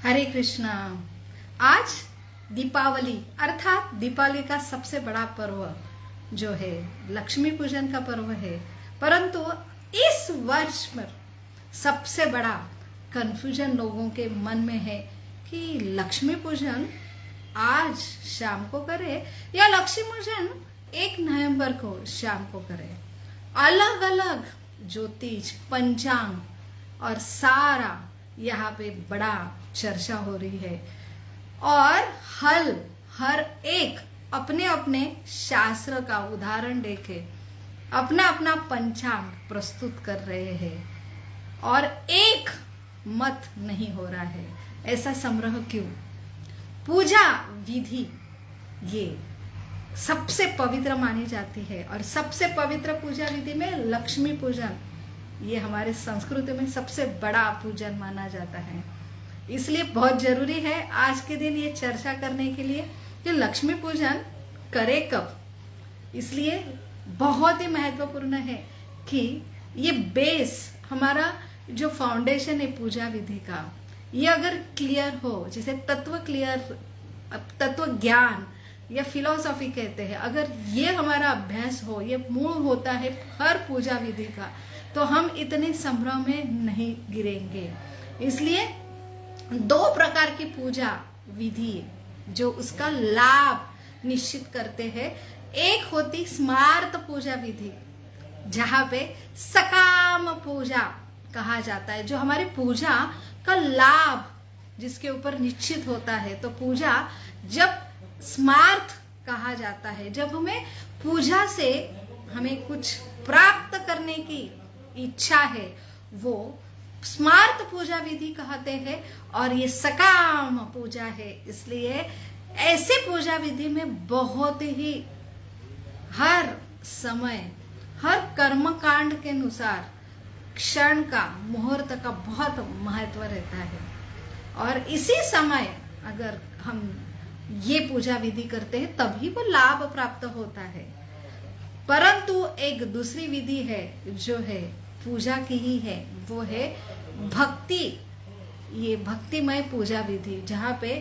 हरे कृष्णा। आज दीपावली अर्थात दीपावली का सबसे बड़ा पर्व जो है लक्ष्मी पूजन का पर्व है। परंतु इस वर्ष में सबसे बड़ा कंफ्यूजन लोगों के मन में है कि लक्ष्मी पूजन आज शाम को करे या लक्ष्मी पूजन 1 नवंबर को शाम को करे। अलग अलग ज्योतिष पंचांग और सारा यहाँ पे बड़ा चर्चा हो रही है और हर एक अपने अपने शास्त्र का उदाहरण देके अपना अपना पंचांग प्रस्तुत कर रहे हैं और एक मत नहीं हो रहा है। ऐसा संग्रह क्यों? पूजा विधि ये सबसे पवित्र मानी जाती है और सबसे पवित्र पूजा विधि में लक्ष्मी पूजन ये हमारे संस्कृति में सबसे बड़ा पूजन माना जाता है। इसलिए बहुत जरूरी है आज के दिन ये चर्चा करने के लिए कि लक्ष्मी पूजन करे कब। इसलिए बहुत ही महत्वपूर्ण है कि ये बेस हमारा जो फाउंडेशन है पूजा विधि का ये अगर क्लियर हो, जिसे तत्व ज्ञान या फिलॉसफी कहते हैं, अगर ये हमारा अभ्यास हो, ये मूल होता है हर पूजा विधि का, तो हम इतने संभ्रम में नहीं गिरेंगे। इसलिए 2 प्रकार की पूजा विधि जो उसका लाभ निश्चित करते हैं। एक होती स्मार्त पूजा विधि जहां पे सकाम पूजा कहा जाता है, जो हमारी पूजा का लाभ जिसके ऊपर निश्चित होता है। तो पूजा जब स्मार्त कहा जाता है, जब हमें पूजा से हमें कुछ प्राप्त करने की इच्छा है, वो स्मार्त पूजा विधि कहते हैं और ये सकाम पूजा है। इसलिए ऐसे पूजा विधि में बहुत ही हर समय हर कर्म कांड के अनुसार क्षण का मुहूर्त का बहुत महत्व रहता है और इसी समय अगर हम ये पूजा विधि करते हैं तभी वो लाभ प्राप्त होता है। परंतु एक दूसरी विधि है जो है पूजा की ही है, वो है भक्ति। ये भक्तिमय पूजा विधि जहाँ पे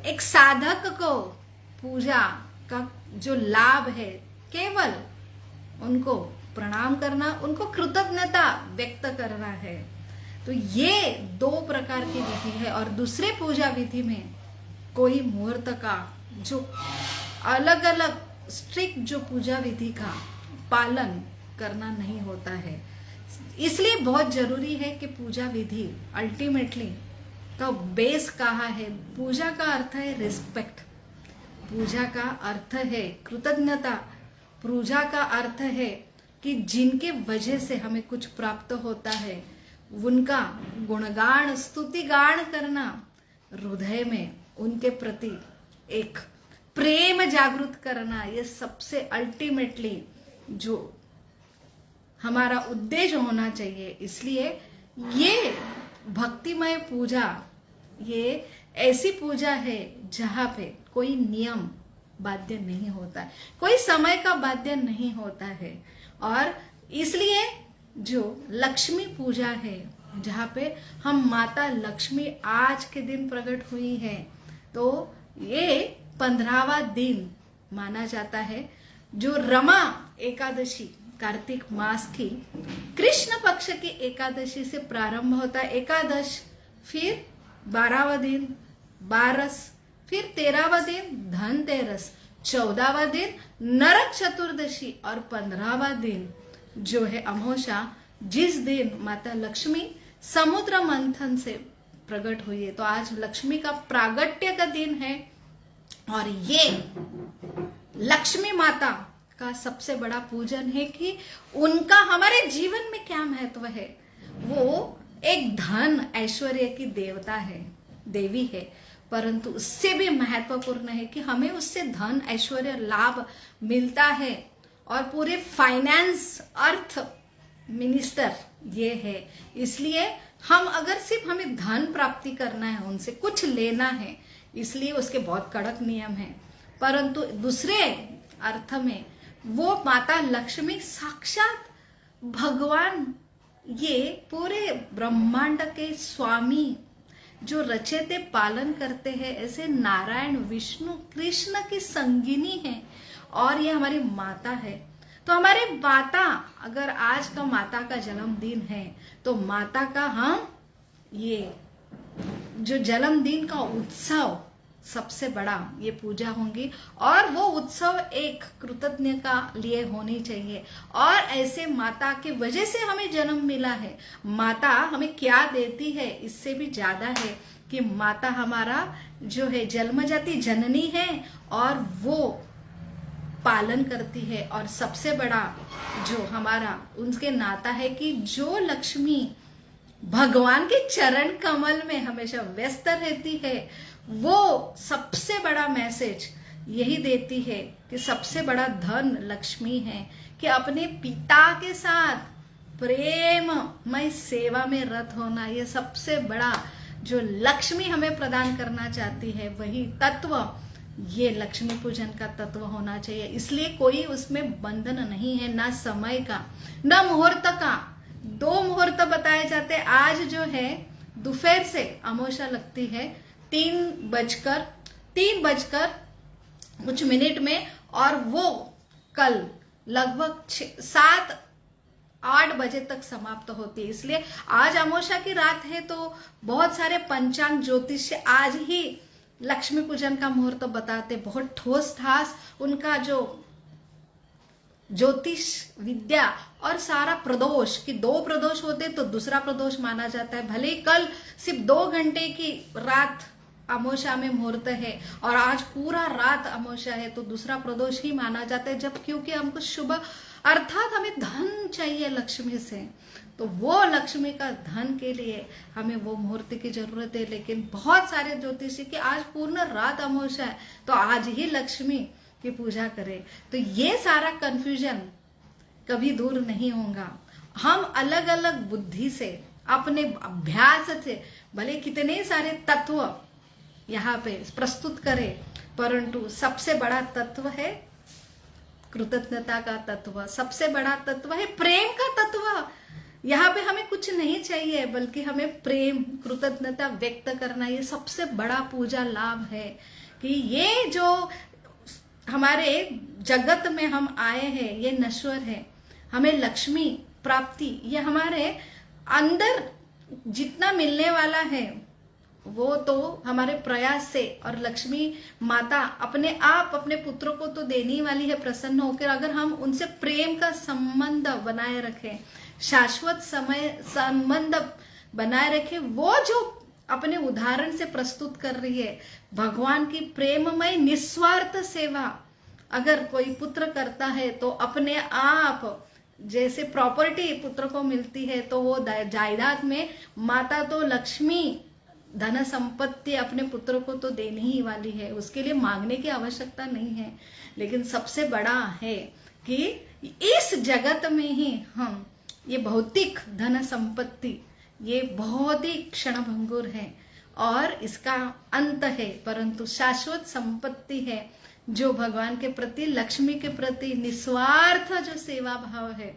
एक साधक को पूजा का जो लाभ है केवल उनको प्रणाम करना, उनको कृतज्ञता व्यक्त करना है। तो ये 2 प्रकार की विधि है और दूसरे पूजा विधि में कोई मुहूर्त का जो अलग अलग स्ट्रिक्ट जो पूजा विधि का पालन करना नहीं होता है। इसलिए बहुत जरूरी है कि पूजा विधि अल्टीमेटली का बेस कहाँ है। पूजा का अर्थ है रिस्पेक्ट, पूजा का अर्थ है कृतज्ञता, पूजा का अर्थ है कि जिनके वजह से हमें कुछ प्राप्त होता है उनका गुणगान स्तुतिगान करना, हृदय में उनके प्रति एक प्रेम जागृत करना, ये सबसे अल्टीमेटली जो हमारा उद्देश्य होना चाहिए। इसलिए ये भक्तिमय पूजा ये ऐसी पूजा है जहाँ पे कोई नियम बाध्य नहीं होता है, कोई समय का बाध्य नहीं होता है। और इसलिए जो लक्ष्मी पूजा है जहाँ पे हम माता लक्ष्मी आज के दिन प्रकट हुई है, तो ये 15वां दिन माना जाता है। जो रमा एकादशी कार्तिक मास की कृष्ण पक्ष की एकादशी से प्रारंभ होता है एकादश, फिर 12वां दिन बारस, फिर 13वां दिन धनतेरस, 14वां दिन नरक चतुर्दशी और 15वां दिन जो है अमावस्या, जिस दिन माता लक्ष्मी समुद्र मंथन से प्रकट हुई है। तो आज लक्ष्मी का प्रागट्य का दिन है और ये लक्ष्मी माता का सबसे बड़ा पूजन है कि उनका हमारे जीवन में क्या महत्व है। वो एक धन ऐश्वर्य की देवता है, देवी है, परंतु उससे भी महत्वपूर्ण है कि हमें उससे धन ऐश्वर्य लाभ मिलता है और पूरे फाइनेंस अर्थ मिनिस्टर ये है। इसलिए हम अगर सिर्फ हमें धन प्राप्ति करना है, उनसे कुछ लेना है, इसलिए उसके बहुत कड़क नियम है। परंतु दूसरे अर्थ में वो माता लक्ष्मी साक्षात भगवान, ये पूरे ब्रह्मांड के स्वामी जो रचे ते पालन करते हैं, ऐसे नारायण विष्णु कृष्ण की संगिनी है और ये हमारी माता है। तो हमारे माता, अगर आज का माता का जन्मदिन है तो माता का हम ये जो जन्मदिन का उत्सव सबसे बड़ा ये पूजा होंगी, और वो उत्सव एक कृतज्ञ का लिए होनी चाहिए। और ऐसे माता के वजह से हमें जन्म मिला है, माता हमें क्या देती है इससे भी ज्यादा है कि माता हमारा जो है जन्मजाति जननी है और वो पालन करती है। और सबसे बड़ा जो हमारा उनके नाता है कि जो लक्ष्मी भगवान के चरण कमल में हमेशा व्यस्त रहती है, वो सबसे बड़ा मैसेज यही देती है कि सबसे बड़ा धन लक्ष्मी है, कि अपने पिता के साथ प्रेममय सेवा में रत होना, ये सबसे बड़ा जो लक्ष्मी हमें प्रदान करना चाहती है वही तत्व ये लक्ष्मी पूजन का तत्व होना चाहिए। इसलिए कोई उसमें बंधन नहीं है, ना समय का ना मुहूर्त का। 2 मुहूर्त बताए जाते, आज जो है दोपहर से अमावस्या लगती है 3 बजकर कुछ मिनट में, और वो कल लगभग 7-8 बजे तक समाप्त होती है। इसलिए आज अमावस्या की रात है तो बहुत सारे पंचांग ज्योतिष आज ही लक्ष्मी पूजन का मुहूर्त बताते, बहुत ठोस ठास उनका जो ज्योतिष विद्या और सारा प्रदोष कि 2 प्रदोष होते तो दूसरा प्रदोष माना जाता है। भले ही कल सिर्फ 2 घंटे की रात अमावस्या में मुहूर्त है और आज पूरा रात अमावस्या है तो दूसरा प्रदोष ही माना जाता है, जब क्योंकि हमको शुभ अर्थात हमें धन चाहिए लक्ष्मी से, तो वो लक्ष्मी का धन के लिए हमें वो मुहूर्त की जरूरत है। लेकिन बहुत सारे ज्योतिषी कि आज पूर्ण रात अमावस्या है तो आज ही लक्ष्मी की पूजा करें, तो ये सारा कंफ्यूजन कभी दूर नहीं होगा। हम अलग अलग बुद्धि से अपने अभ्यास से भले कितने सारे तत्व यहाँ पे प्रस्तुत करें, परंतु सबसे बड़ा तत्व है कृतज्ञता का तत्व, सबसे बड़ा तत्व है प्रेम का तत्व। यहाँ पे हमें कुछ नहीं चाहिए बल्कि हमें प्रेम कृतज्ञता व्यक्त करना, ये सबसे बड़ा पूजा लाभ है कि ये जो हमारे जगत में हम आए हैं ये नश्वर है, हमें लक्ष्मी प्राप्ति ये हमारे अंदर जितना मिलने वाला है वो तो हमारे प्रयास से, और लक्ष्मी माता अपने आप अपने पुत्रों को तो देने वाली है प्रसन्न होकर। अगर हम उनसे प्रेम का संबंध बनाए रखें, शाश्वत समय संबंध बनाए रखें, वो जो अपने उदाहरण से प्रस्तुत कर रही है भगवान की प्रेममय निस्वार्थ सेवा, अगर कोई पुत्र करता है तो अपने आप जैसे प्रॉपर्टी पुत्र को मिलती है तो वो जायदाद में माता तो लक्ष्मी धन संपत्ति अपने पुत्र को तो देने ही वाली है, उसके लिए मांगने की आवश्यकता नहीं है। लेकिन सबसे बड़ा है कि इस जगत में ही हम ये भौतिक धन संपत्ति ये बहुत ही क्षणभंगुर है और इसका अंत है, परंतु शाश्वत संपत्ति है जो भगवान के प्रति लक्ष्मी के प्रति निस्वार्थ जो सेवा भाव है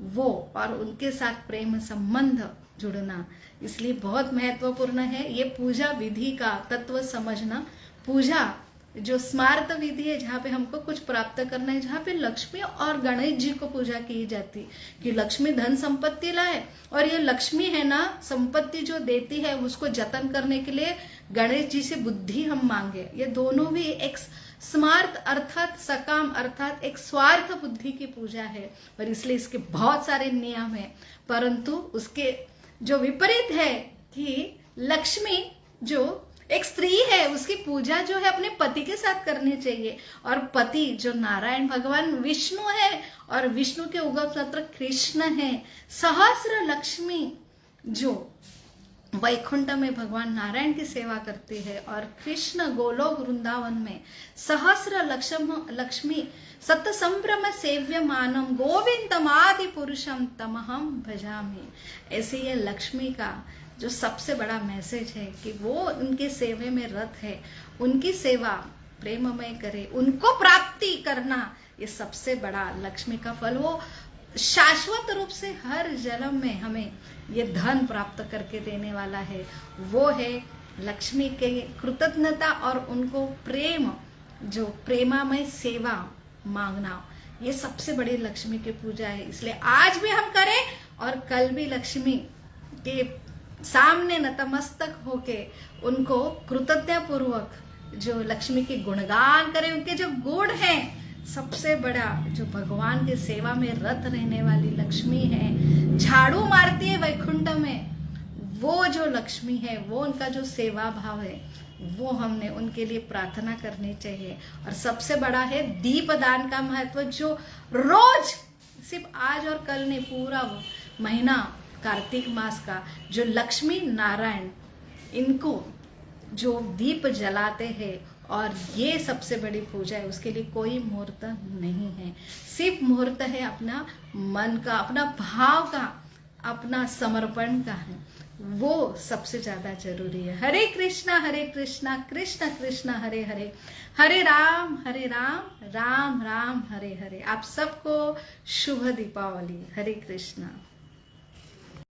वो, और उनके साथ प्रेम संबंध जुड़ना, इसलिए बहुत महत्वपूर्ण है ये पूजा विधि का तत्व समझना। पूजा जो स्मार्त विधि है जहाँ पे हमको कुछ प्राप्त करना है, जहाँ पे लक्ष्मी और गणेश जी को पूजा की जाती कि लक्ष्मी धन संपत्ति लाए, और ये लक्ष्मी है ना संपत्ति जो देती है उसको जतन करने के लिए गणेश जी से बुद्धि हम मांगे। ये दोनों भी एक स्मार्त अर्थात सकाम अर्थात एक स्वार्थ बुद्धि की पूजा है, और इसलिए इसके बहुत सारे नियम है। परंतु उसके जो विपरीत है कि लक्ष्मी जो एक स्त्री है उसकी पूजा जो है अपने पति के साथ करनी चाहिए, और पति जो नारायण भगवान विष्णु है और विष्णु के उगम सत्र कृष्ण है। सहस्र लक्ष्मी जो वैकुंठ में भगवान नारायण की सेवा करती है और कृष्ण गोलोक वृंदावन में सहस्र लक्ष्मी सत संभ्रम सेव्य मानम गोविंदमादि पुरुषम तमहम भजामि। ऐसे ये लक्ष्मी का जो सबसे बड़ा मैसेज है कि वो उनके सेवे में रत है, उनकी सेवा प्रेममय करे, उनको प्राप्ति करना, ये सबसे बड़ा लक्ष्मी का फल। वो शाश्वत रूप से हर जन्म में हमें ये धन प्राप्त करके देने वाला है, वो है लक्ष्मी के कृतज्ञता और उनको प्रेम, जो प्रेमामय सेवा मांगना, ये सबसे बड़ी लक्ष्मी की पूजा है। इसलिए आज भी हम करें और कल भी लक्ष्मी के सामने नतमस्तक होके उनको कृतज्ञता पूर्वक जो लक्ष्मी के गुणगान करें। उनके जो गुण हैं, सबसे बड़ा जो भगवान की सेवा में रत रहने वाली लक्ष्मी है, झाड़ू मारती है वैकुंठ में, वो जो लक्ष्मी है, वो उनका जो सेवा भाव है, वो हमने उनके लिए प्रार्थना करनी चाहिए। और सबसे बड़ा है दीपदान का महत्व, जो रोज, सिर्फ आज और कल नहीं, पूरा महीना कार्तिक मास का जो लक्ष्मी नारायण इनको जो दीप जलाते हैं, और ये सबसे बड़ी पूजा है। उसके लिए कोई मुहूर्त नहीं है, सिर्फ मुहूर्त है अपना मन का, अपना भाव का, अपना समर्पण का है, वो सबसे ज्यादा जरूरी है। हरे कृष्णा कृष्ण कृष्ण हरे हरे, हरे राम राम राम हरे हरे। आप सबको शुभ दीपावली। हरे कृष्णा।